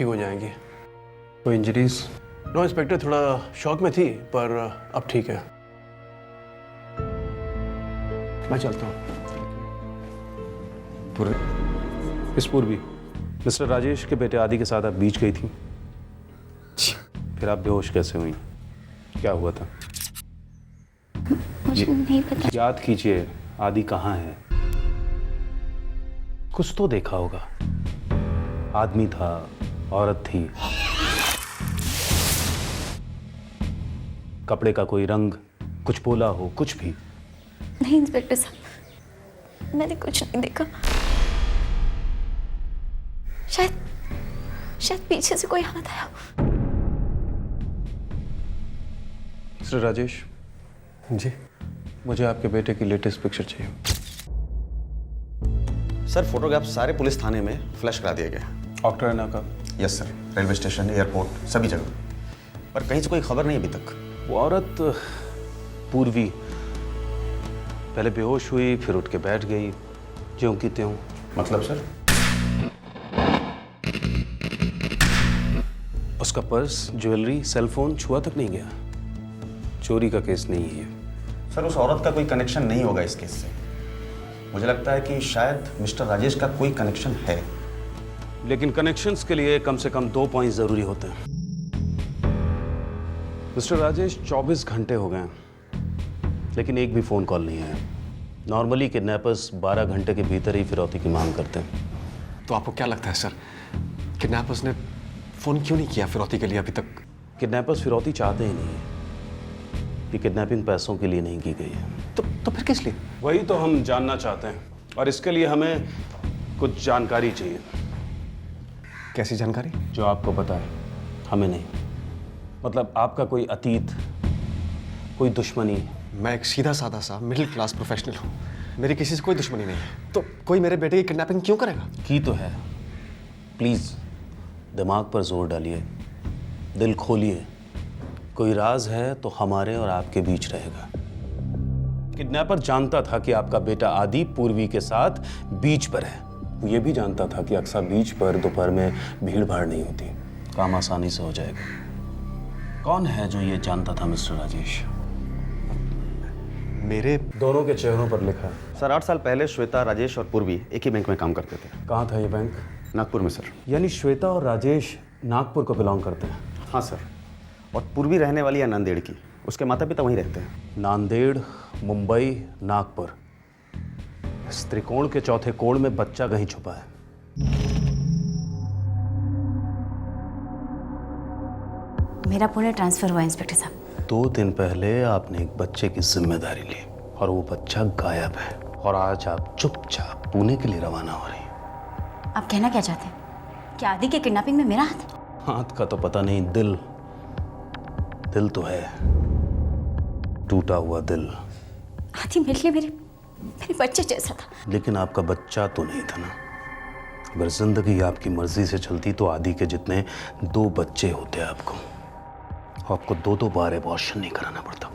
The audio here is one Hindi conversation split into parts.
ठीक हो जाएंगी। कोई इंजरीज? नो इंस्पेक्टर, थोड़ा शॉक में थी पर अब ठीक है। मैं चलता हूँ। इस पूर्वी मिस्टर राजेश के बेटे आदि के साथ आप बीच गई थी, फिर आप बेहोश कैसे हुई? क्या हुआ था? मुझे नहीं पता। याद कीजिए, आदि कहाँ है? कुछ तो देखा होगा। आदमी था, औरत थी, कपड़े का कोई रंग, कुछ बोला हो, कुछ भी। नहीं इंस्पेक्टर साहब, मैंने कुछ नहीं देखा। शायद पीछे से कोई हाथ आया। मिस्टर राजेश जी, मुझे आपके बेटे की लेटेस्ट पिक्चर चाहिए। सर फोटोग्राफ सारे पुलिस थाने में फ्लैश करा दिए गए। ऑक्ट्राना का? Yes sir, railway station, airport, सभी जगह, पर कहीं से कोई खबर नहीं अभी तक। वो औरत पूर्वी पहले बेहोश हुई, फिर उठ के बैठ गई, ज्यों की त्यों। मतलब सर? उसका पर्स, ज्वेलरी, सेलफोन छुआ तक नहीं गया। चोरी का केस नहीं है। सर उस औरत का कोई कनेक्शन नहीं होगा इस केस से। मुझे लगता है कि शायद मिस्टर राजेश का कोई कनेक्शन है। लेकिन कनेक्शंस के लिए कम से कम 2 पॉइंट जरूरी होते हैं। मिस्टर राजेश 24 घंटे हो गए लेकिन एक भी फोन कॉल नहीं आया। नॉर्मली किडनैपर्स 12 घंटे के भीतर ही फिरौती की मांग करते हैं। तो आपको क्या लगता है सर, किडनैपर्स ने फोन क्यों नहीं किया फिरौती के लिए अभी तक? किडनैपर्स फिरौती चाहते ही नहीं है। ये किडनैपिंग पैसों के लिए नहीं की गई है। तो फिर किस लिए? वही तो हम जानना चाहते हैं और इसके लिए हमें कुछ जानकारी चाहिए। कैसी जानकारी? जो आपको पता है, हमें नहीं। मतलब आपका कोई अतीत, कोई दुश्मनी? मैं एक सीधा साधा सा मिडिल क्लास प्रोफेशनल हूँ, मेरी किसी से कोई दुश्मनी नहीं है। तो कोई मेरे बेटे की किडनैपिंग क्यों करेगा? की तो है। प्लीज दिमाग पर जोर डालिए, दिल खोलिए। कोई राज है तो हमारे और आपके बीच रहेगा। किडनैपर जानता था कि आपका बेटा आदि पूर्वी के साथ बीच पर है। वो ये भी जानता था कि अक्सर बीच पर दोपहर में भीड़ भाड़ नहीं होती, काम आसानी से हो जाएगा। कौन है जो ये जानता था मिस्टर राजेश? मेरे दोनों के चेहरों पर लिखा है। सर 8 साल पहले श्वेता, राजेश और पूर्वी एक ही बैंक में काम करते थे। कहाँ था ये बैंक? नागपुर में सर। यानी श्वेता और राजेश नागपुर को बिलोंग करते हैं? हाँ सर, और पूर्वी रहने वाली है नांदेड़ की, उसके माता पिता वहीं रहते हैं। नांदेड़, मुंबई, नागपुर, इस त्रिकोण के चौथे कोण में बच्चा कहीं छुपा है। मेरा पुणे ट्रांसफर हुआ इंस्पेक्टर साहब। 2 दिन पहले आपने एक बच्चे की जिम्मेदारी ली और वो बच्चा गायब है, और आज आप चुपचाप पुणे के लिए रवाना हो रही हैं। आप कहना क्या चाहते हैं? क्या आदि के किडनैपिंग में मेरा हाथ? हाथ का तो पता नहीं, दिल तो है, टूटा हुआ दिल। आदि मेरे लिए मेरे बच्चे जैसा था। लेकिन आपका बच्चा तो नहीं था ना। अगर जिंदगी आपकी मर्जी से चलती तो आदि के जितने 2 बच्चे होते आपको 2 बार एबॉर्शन नहीं कराना पड़ता।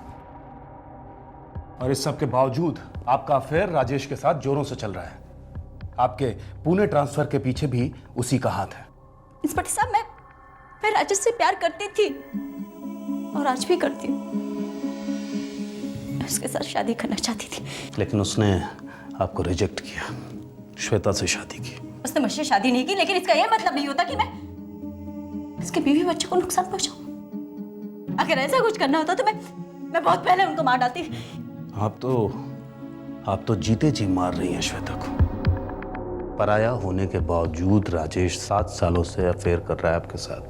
और इस सब के बावजूद आपका अफेयर राजेश के साथ जोरों से चल रहा है। आपके पुणे ट्रांसफर के पीछे भी उसी का हाथ है। इंस्पेक्टर साहब, मैं राजेश से प्यार करती थी और आज भी करती हूँ। मैं उसके साथ शादी करना चाहती थी, लेकिन उसने आपको रिजेक्ट किया, श्वेता से शादी की। उसने मुझसे शादी नहीं की, लेकिन इसका यह मतलब नहीं होता कि मैं उसके बीवी बच्चों को नुकसान पहुंचाऊं। अगर ऐसा कुछ करना होता तो मैं बहुत पहले उनको मार डालती। आप तो जीते जी मार रही हैं श्वेता को। पराया होने के बावजूद राजेश 7 सालों से अफेयर कर रहा है आपके साथ।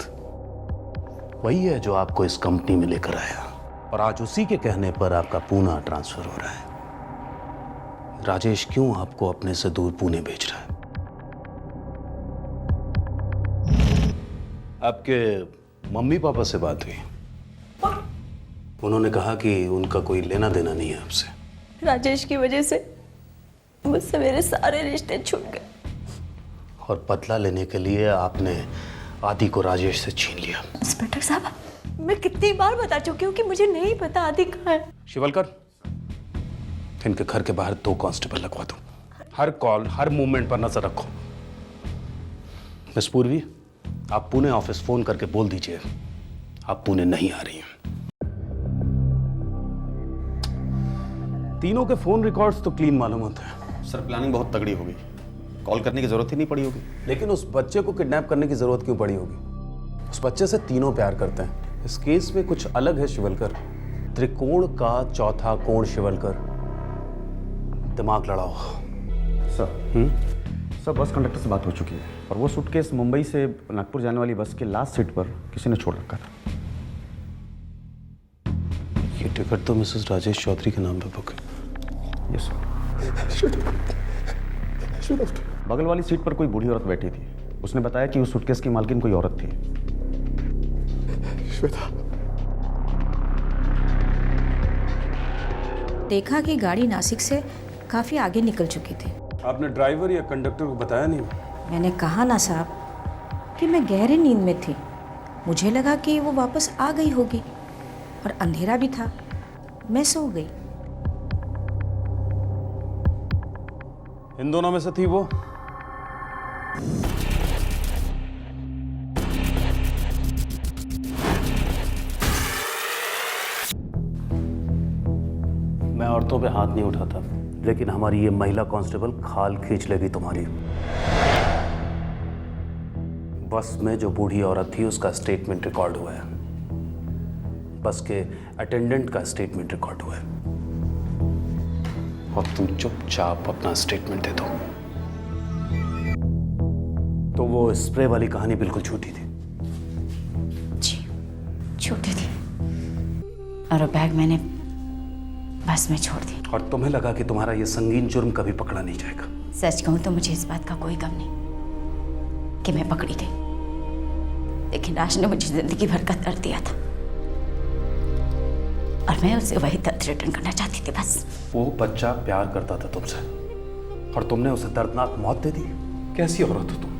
वही है जो आपको इस कंपनी में लेकर आया, और आज उसी के कहने पर आपका पुणे ट्रांसफर हो रहा है। राजेश क्यों आपको अपने से दूर पुणे भेज रहा है? आपके मम्मी पापा से बात हुई? उन्होंने कहा कि उनका कोई लेना देना नहीं है आपसे। राजेश की वजह से मुझसे मेरे सारे रिश्ते छूट गए, और बदला लेने के लिए आपने आदि को राजेश से छीन लिया। इंस्पेक्टर साहब, मैं कितनी बार बता चुकी हूँ कि मुझे नहीं पता आदि कहाँ है। शिवलकर, इनके घर के बाहर 2 कांस्टेबल लगवा दो। हर कॉल, हर मूवमेंट पर नजर रखो। मिस पूर्वी, आप पुणे ऑफिस फोन करके बोल दीजिए आप पुणे नहीं आ रही हैं। तीनों के फोन रिकॉर्ड्स तो क्लीन मालूम होते हैं। सर प्लानिंग बहुत तगड़ी होगी, कॉल करने की जरूरत ही नहीं पड़ी होगी। लेकिन उस बच्चे को किडनैप करने की जरूरत क्यों पड़ी होगी? उस बच्चे से तीनों प्यार करते हैं। इस केस में कुछ अलग है शिवलकर। त्रिकोण का चौथा कोण शिवलकर। दिमाग लड़ाओ। सर बस कंडक्टर से बात हो चुकी है और वो सूटकेस मुंबई से नागपुर जाने वाली बस के लास्ट सीट पर किसी ने छोड़ रखा था। ये टिकट तो मिसेस राजेश चौधरी के नाम पे बुक है। Yes sir. बगल वाली सीट पर कोई बूढ़ी औरत बैठी थी। उसने बताया कि उस सूटकेस की मालकिन कोई औरत थी। श्वेता, देखा कि गाड़ी नासिक से काफी आगे निकल चुकी थी। आपने ड्राइवर या कंडक्टर को बताया नहीं? मैंने कहा ना साहब कि मैं गहरी नींद में थी। मुझे लगा कि वो वापस आ गई होगी और अंधेरा भी था, मैं सो गई। इन दोनों में से थी वो? मैं औरतों पे हाथ नहीं उठाता, लेकिन हमारी ये महिला कांस्टेबल खाल खींच लेगी तुम्हारी। बस में जो बूढ़ी औरत थी उसका स्टेटमेंट रिकॉर्ड हुआ है। बस के अटेंडेंट का स्टेटमेंट रिकॉर्ड हुआ है। और तुम चुपचाप अपना स्टेटमेंट दे दो। तो वो स्प्रे वाली कहानी बिल्कुल झूठी थी। जी छोटी थी और वो बैग मैंने बस में छोड़ दी। और तुम्हें लगा कि तुम्हारा ये संगीन जुर्म कभी पकड़ा नहीं जाएगा। सच कहूं तो मुझे इस बात का कोई गम नहीं कि मैं पकड़ी गई, लेकिन राज ने मुझे जिंदगी भर का दर्द दिया था और मैं उसे वही दर्द रिटर्न करना चाहती थी बस। वो बच्चा प्यार करता था तुमसे और तुमने उसे दर्दनाक मौत दे दी। कैसी औरत हो तुम?